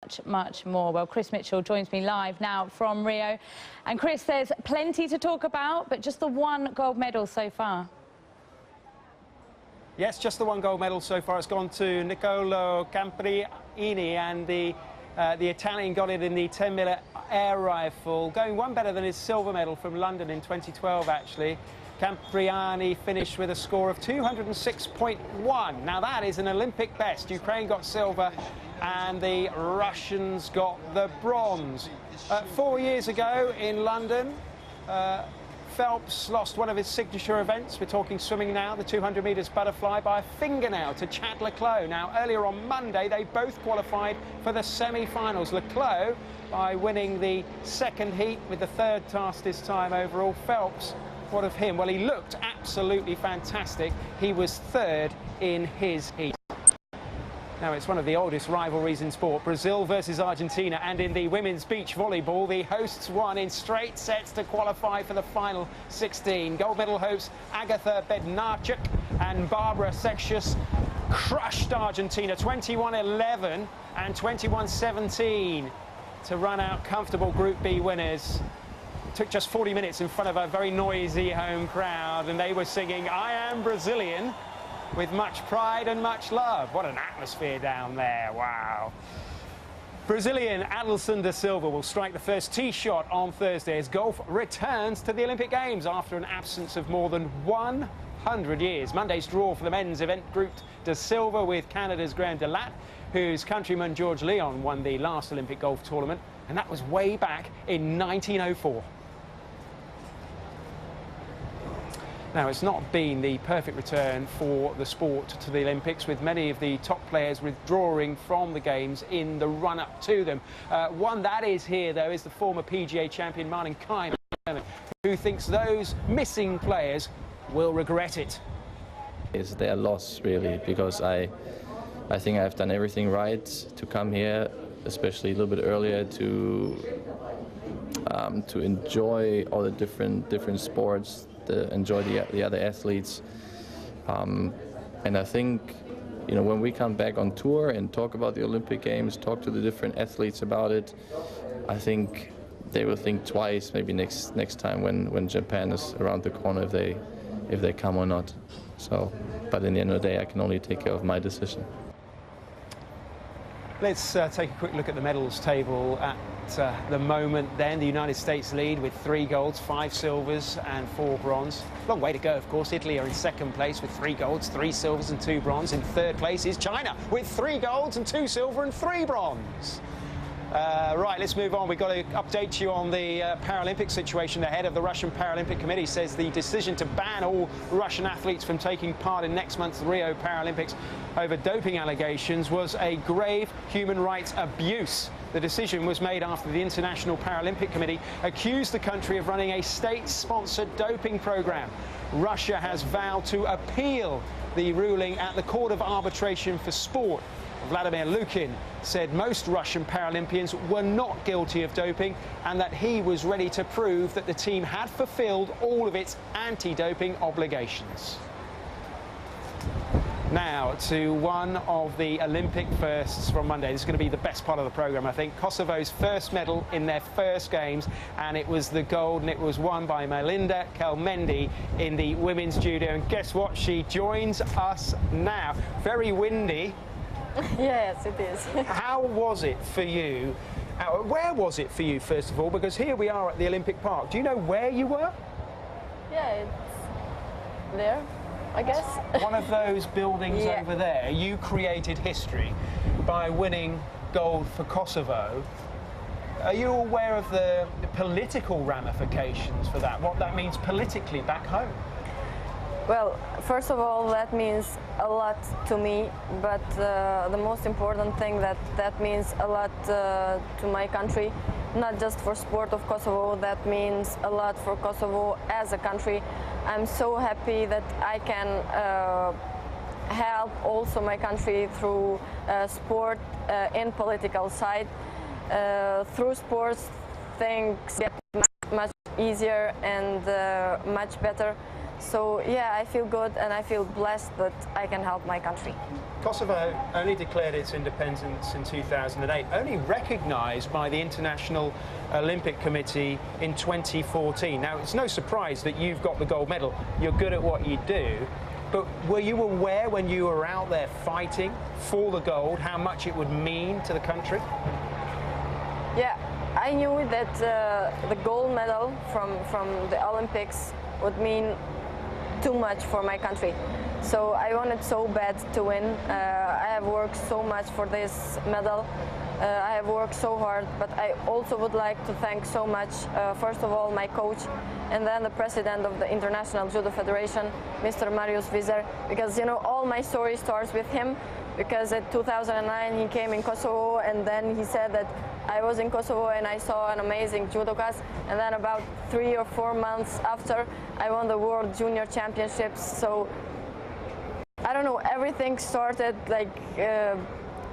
much, much more. Well, Chris Mitchell joins me live now from Rio. And Chris, there's plenty to talk about, but just the one gold medal so far. Yes, just the one gold medal so far. It's gone to Niccolò Campriini, and the Italian got it in the 10mm air rifle, going one better than his silver medal from London in 2012, actually. Campriani finished with a score of 206.1. Now that is an Olympic best. Ukraine got silver and the Russians got the bronze. 4 years ago in London, Phelps lost one of his signature events. We're talking swimming now, the 200 metres butterfly, by a fingernail to Chad le Clos. Now, earlier on Monday, they both qualified for the semi-finals. Le Clos by winning the second heat with the third fastest time overall. Phelps, what of him? Well, he looked absolutely fantastic. He was third in his heat. Now, it's one of the oldest rivalries in sport, Brazil versus Argentina, and in the women's beach volleyball, the hosts won in straight sets to qualify for the final 16. Gold medal hopes Agatha Bednarchuk and Barbara Sextius crushed Argentina 21-11 and 21-17 to run out comfortable Group B winners. It took just 40 minutes in front of a very noisy home crowd, and they were singing "I Am Brazilian" with much pride and much love. What an atmosphere down there, wow. Brazilian Adilson da Silva will strike the first tee shot on Thursday as golf returns to the Olympic Games after an absence of more than 100 years. Monday's draw for the men's event grouped da Silva with Canada's Graham Delat, whose countryman George Leon won the last Olympic golf tournament, and that was way back in 1904. Now, it's not been the perfect return for the sport to the Olympics, with many of the top players withdrawing from the Games in the run-up to them. One that is here, though, is the former PGA champion Martin Kaymer, who thinks those missing players will regret it. It's their loss, really, because I think I've done everything right to come here, especially a little bit earlier, to enjoy all the different sports, to enjoy the other athletes, and I think, you know, when we come back on tour and talk about the Olympic Games, talk to the different athletes about it, I think they will think twice, maybe next time when Japan is around the corner, if they come or not. So, but in the end of the day, I can only take care of my decision. Let's take a quick look at the medals table at the moment then. The United States lead with 3 golds, 5 silvers and 4 bronze. Long way to go, of course. Italy are in second place with 3 golds, 3 silvers and 2 bronze. In third place is China with 3 golds and 2 silver and 3 bronze. Right, let's move on. We've got to update you on the Paralympic situation. The head of the Russian Paralympic Committee says the decision to ban all Russian athletes from taking part in next month's Rio Paralympics over doping allegations was a grave human rights abuse. The decision was made after the International Paralympic Committee accused the country of running a state-sponsored doping program. Russia has vowed to appeal the ruling at the Court of Arbitration for Sport. Vladimir Lukin said most Russian Paralympians were not guilty of doping and that he was ready to prove that the team had fulfilled all of its anti-doping obligations. Now to one of the Olympic firsts from Monday. This is going to be the best part of the programme, I think. Kosovo's first medal in their first Games, and it was the gold, and it was won by Majlinda Kelmendi in the women's judo. And guess what? She joins us now. Very windy. Yes, it is. How was it for you? Where was it for you, first of all? Because here we are at the Olympic Park. Do you know where you were? Yeah, it's there, I guess. One of those buildings over there. You created history by winning gold for Kosovo. Are you aware of the political ramifications for that? What that means politically back home? Well, first of all, that means a lot to me, but the most important thing that means a lot to my country, not just for sport of Kosovo, that means a lot for Kosovo as a country. I'm so happy that I can help also my country through sport in political side. Through sports, things get much easier and much better. So yeah, I feel good and I feel blessed that I can help my country. Kosovo only declared its independence in 2008, only recognised by the International Olympic Committee in 2014. Now, it's no surprise that you've got the gold medal. You're good at what you do. But were you aware when you were out there fighting for the gold how much it would mean to the country? Yeah, I knew that the gold medal from the Olympics would mean too much for my country. So I wanted so bad to win. I have worked so much for this medal. I have worked so hard, but I also would like to thank so much, first of all, my coach, and then the president of the International Judo Federation, Mr. Marius Vizer, because, you know, all my story starts with him, because in 2009 he came in Kosovo, and then he said that I was in Kosovo and I saw an amazing judokas, and then about 3 or 4 months after, I won the World Junior Championships. So I don't know, everything started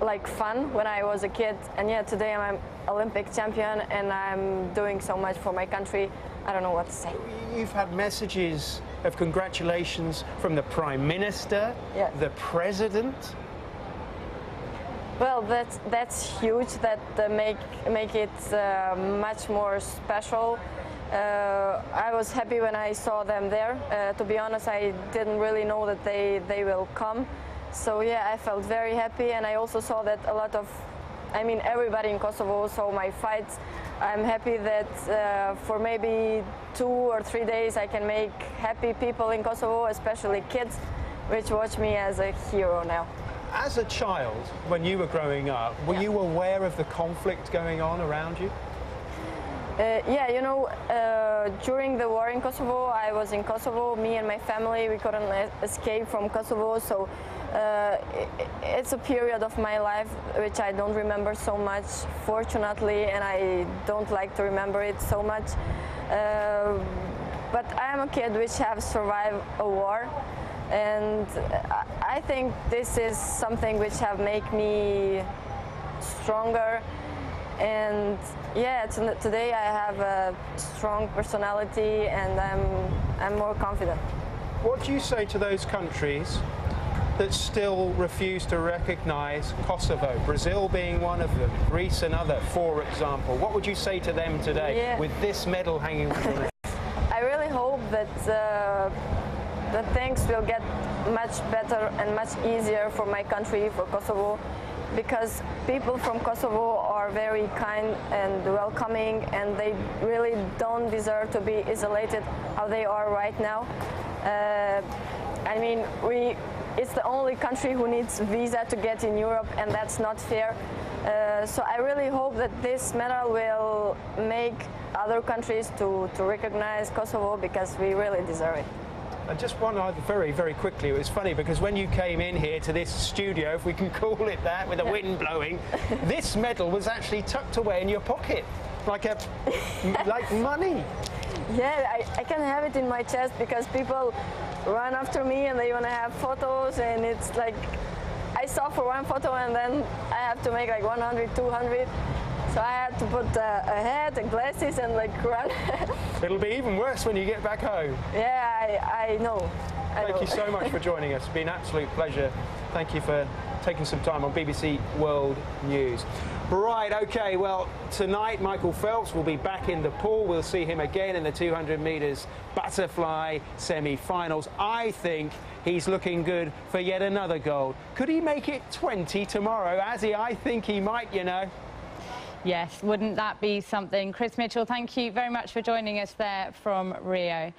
like fun when I was a kid, and yeah, today I'm an Olympic champion and I'm doing so much for my country. I don't know what to say. You've had messages of congratulations from the Prime Minister, yes, the President. Well, that's huge. That make it much more special. I was happy when I saw them there. To be honest, I didn't really know that they will come. So yeah, I felt very happy, and I also saw that a lot of, I mean, everybody in Kosovo saw my fights. I'm happy that for maybe 2 or 3 days I can make happy people in Kosovo, especially kids, which watch me as a hero now. As a child, when you were growing up, were you aware of the conflict going on around you? Yeah, you know, during the war in Kosovo, I was in Kosovo. Me and my family, we couldn't escape from Kosovo, so it's a period of my life which I don't remember so much, fortunately, and I don't like to remember it so much. But I am a kid which have survived a war, and I think this is something which have made me stronger. And yeah, today I have a strong personality and I'm more confident. What do you say to those countries that still refuse to recognise Kosovo, Brazil being one of them, Greece another, for example? What would you say to them today with this medal hanging from your neck? I really hope that that things will get much better and much easier for my country, for Kosovo, because people from Kosovo are very kind and welcoming, and they really don't deserve to be isolated how they are right now. I mean, it's the only country who needs visa to get in Europe, and that's not fair. So I really hope that this medal will make other countries to recognize Kosovo, because we really deserve it. And just one other, very, very quickly, it was funny because when you came in here to this studio, if we can call it that, with the wind blowing, this medal was actually tucked away in your pocket, like money. Yeah, I can have it in my chest because people run after me and they want to have photos, and it's like, I stop for one photo and then I have to make like 100, 200. So I had to put a hat and glasses and like run. It'll be even worse when you get back home. Yeah, I know. Thank you so much for joining us. It's been an absolute pleasure. Thank you for taking some time on BBC World News. Right, OK, well, tonight Michael Phelps will be back in the pool. We'll see him again in the 200 metres butterfly semi-finals. I think he's looking good for yet another gold. Could he make it 20 tomorrow? I think he might, you know. Yes, wouldn't that be something? Chris Mitchell, thank you very much for joining us there from Rio.